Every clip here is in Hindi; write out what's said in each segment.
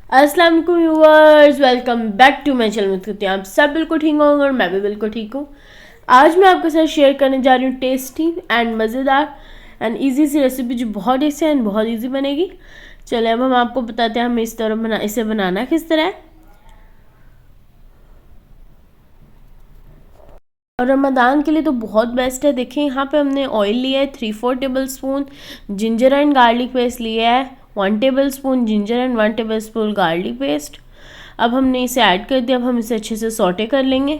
अस्सलाम वालेकुम viewers, welcome back to my channel. करते हैं आप सब बिल्कुल ठीक होंगे और मैं भी बिल्कुल ठीक हूँ। आज मैं आपके साथ शेयर करने जा रही हूँ टेस्टी एंड मज़ेदार एंड इजी सी रेसिपी जो बहुत टेस्टी एंड बहुत इजी बनेगी। चलिए अब हम आपको बताते हैं हमें इसे बनाना किस तरह है। और रमज़ान के लिए तो बहुत बेस्ट है। देखिए यहाँ पे हमने ऑयल लिया है 3-4 table spoon, ginger and garlic paste लिया है 1 table spoon ginger and 1 table spoon garlic paste. अब हमने इसे ऐड कर दिया। अब हम इसे अच्छे से सौटे कर लेंगे।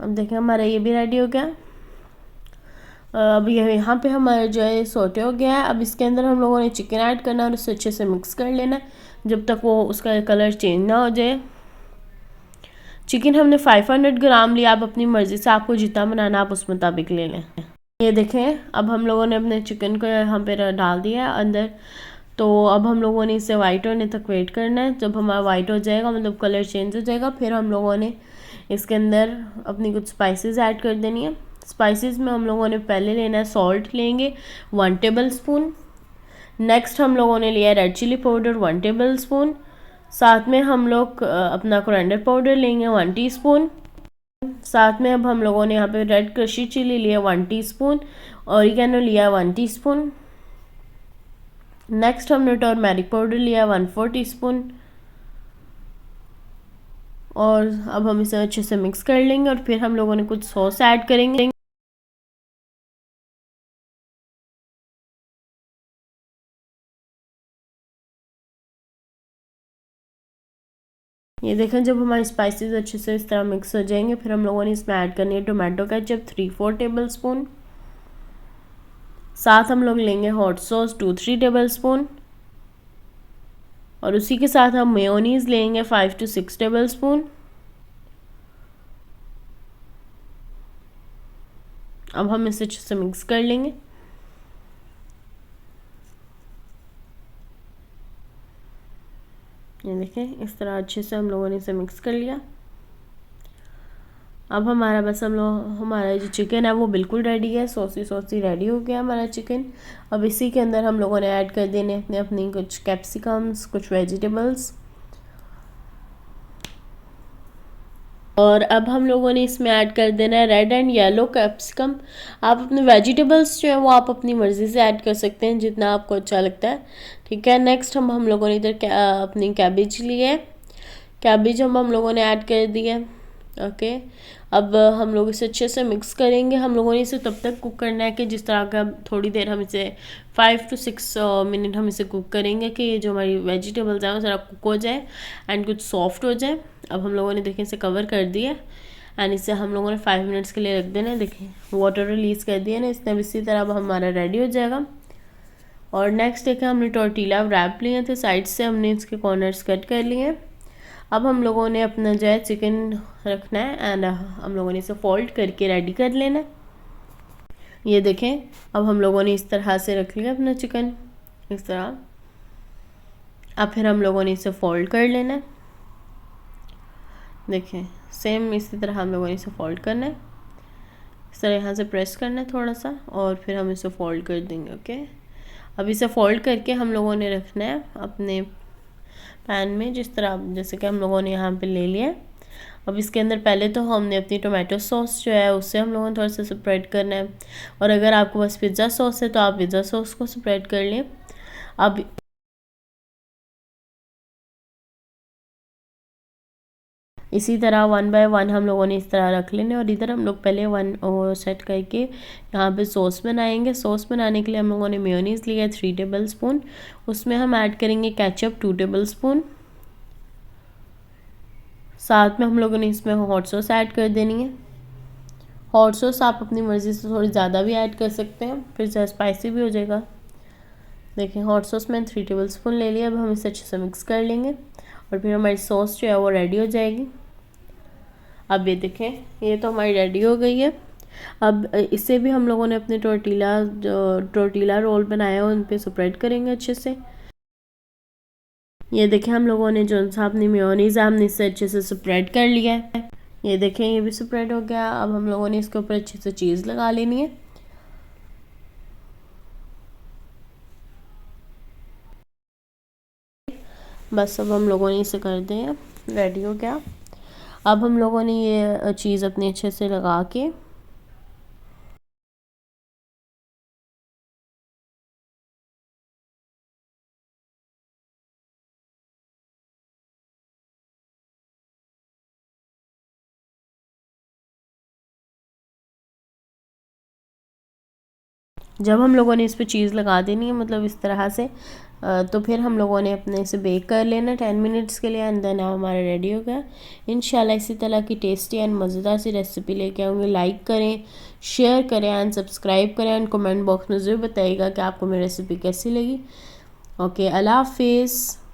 अब देखें हमारा ये भी रेडी हो गया। अब ये यहाँ पे हमारा जो है सौटे हो गया है। अब इसके अंदर हम लोगों ने चिकन ऐड करना है और उसे अच्छे से मिक्स कर लेना है जब तक वो उसका कलर चेंज ना हो जाए। चिकन हमने 500 ग्राम लिया। आप अपनी मर्ज़ी से, आपको जितना बनाना आप उस मुताबिक ले लें। ये देखें अब हम लोगों ने अपने चिकन को यहाँ पे डाल दिया है अंदर। तो अब हम लोगों ने इसे वाइट होने तक वेट करना है। जब हमारा वाइट हो जाएगा, मतलब कलर चेंज हो जाएगा, फिर हम लोगों ने इसके अंदर अपनी कुछ स्पाइसेस ऐड कर देनी है। स्पाइसेस में हम लोगों ने पहले लेना है, सॉल्ट लेंगे 1 टेबल स्पून। नेक्स्ट हम लोगों ने लिया है red chilli powder 1 tablespoon. साथ में हम लोग अपना कोरिएंडर पाउडर लेंगे 1 टीस्पून। साथ में अब हम लोगों ने यहाँ पे रेड क्रशी चिली लिया 1 टीस्पून, ऑरिगेनो लिया 1 टीस्पून। नेक्स्ट हमने टर्मेरिक पाउडर लिया 1/4 टीस्पून। और अब हम इसे अच्छे से मिक्स कर लेंगे और फिर हम लोगों ने कुछ सॉस ऐड करेंगे। ये देखें जब हमारे स्पाइसेस अच्छे से इस तरह मिक्स हो जाएंगे, फिर हम लोगों ने इसमें ऐड करनी है टोमेटो केचप 3-4 टेबल स्पून। साथ हम लोग लेंगे हॉट सॉस 2-3 टेबल स्पून। और उसी के साथ हम मेयोनीज लेंगे 5 to 6 टेबल स्पून। अब हम इसे अच्छे से मिक्स कर लेंगे। ये देखें इस तरह अच्छे से हम लोगों ने इसे मिक्स कर लिया। अब हमारा जो चिकन है वो बिल्कुल रेडी है, सॉसी सॉसी रेडी हो गया हमारा चिकन। अब इसी के अंदर हम लोगों ने ऐड कर देने अपनी कुछ कैप्सिकम्स, कुछ वेजिटेबल्स। और अब हम लोगों ने इसमें ऐड कर देना है रेड एंड येलो कैप्सिकम। आप अपने वेजिटेबल्स जो है वो आप अपनी मर्ज़ी से ऐड कर सकते हैं, जितना आपको अच्छा लगता है। ठीक है, नेक्स्ट हम लोगों ने इधर अपनी कैबेज ली है। कैबेज हम लोगों ने ऐड कर दी है। ओके, अब हम लोग इसे अच्छे से मिक्स करेंगे। हम लोगों ने इसे तब तक कुक करना है कि जिस तरह का थोड़ी देर हम इसे 5 to 6 मिनट हम इसे कुक करेंगे कि ये जो हमारी वेजिटेबल्स हैं वो ज़रा कुक हो जाए एंड कुछ सॉफ्ट हो जाए। अब हम लोगों ने देखें इसे कवर कर दिया एंड इसे हम लोगों ने 5 मिनट्स के लिए रख देना है। देखें वाटर रिलीज़ कर दिया ना इसने। अब इसी तरह अब हमारा रेडी हो जाएगा। और नेक्स्ट देखें हमने टोर्टिला रैप लिए थे, साइड से हमने इसके कॉर्नर्स कट कर लिए हैं। अब हम लोगों ने अपना जो है चिकन रखना है एंड हम लोगों ने इसे फोल्ड करके रेडी कर लेना है। ये देखें अब हम लोगों ने इस तरह से रख लिया अपना चिकन इस तरह। अब फिर हम लोगों ने इसे फोल्ड कर लेना है। देखें सेम इसी तरह हम लोगों ने इसे फोल्ड करना है। इस तरह यहाँ से प्रेस करना है थोड़ा सा और फिर हम इसे फोल्ड कर देंगे। ओके, अब इसे फोल्ड करके हम लोगों ने रखना है अपने पैन में, जिस तरह जैसे कि हम लोगों ने यहाँ पे ले लिया। अब इसके अंदर पहले तो हमने अपनी टोमेटो सॉस जो है उससे हम लोगों ने थोड़ा सा स्प्रेड करना है। और अगर आपके पास पिज़्ज़ा सॉस है तो आप पिज़्ज़ा सॉस को स्प्रेड कर लें। अब इसी तरह 1 बाय 1 हम लोगों ने इस तरह रख लेने। और इधर हम लोग पहले सेट करके यहाँ पे सॉस बनाएंगे। सॉस बनाने के लिए हम लोगों ने मेयोनीज़ लिया है 3 टेबल स्पून। उसमें हम ऐड करेंगे केचप 2 टेबल स्पून। साथ में हम लोगों ने इसमें हॉट सॉस ऐड कर देनी है। हॉट सॉस आप अपनी मर्ज़ी से थोड़ी ज़्यादा भी ऐड कर सकते हैं, फिर ज़्यादा स्पाइसी भी हो जाएगा। देखिए हॉट सॉस मैंने 3 टेबल स्पून ले लिया। अब हम इसे अच्छे से मिक्स कर लेंगे और फिर हमारी सॉस जो है वो रेडी हो जाएगी। अब ये देखें ये तो हमारी रेडी हो गई है। अब इसे भी हम लोगों ने अपने टोर्टिला रोल बनाया उन पे स्प्रेड करेंगे अच्छे से। ये देखें हम लोगों ने जो सा अपनी मेयोनीज़ हमने इससे अच्छे से स्प्रेड कर लिया है। ये देखें ये भी स्प्रेड हो गया। अब हम लोगों ने इसके ऊपर अच्छे से चीज़ लगा लेनी है। बस अब हम लोगों ने इसे कर दिया, रेडी हो गया। अब हम लोगों ने ये चीज़ अपने अच्छे से लगा के जब हम लोगों ने इस पर चीज़ लगा देनी है, मतलब इस तरह से, तो फिर हम लोगों ने अपने इसे बेक कर लेना 10 मिनट्स के लिए, एंड देन अब हमारा रेडी हो गया। इंशाल्लाह इसी तरह की टेस्टी एंड मज़ेदार सी रेसिपी लेके आऊँगी। लाइक करें, शेयर करें एंड सब्सक्राइब करें, एंड कमेंट बॉक्स में ज़रूर बताइएगा कि आपको मेरी रेसिपी कैसी लगी। ओके, अल्लाह हाफिज़।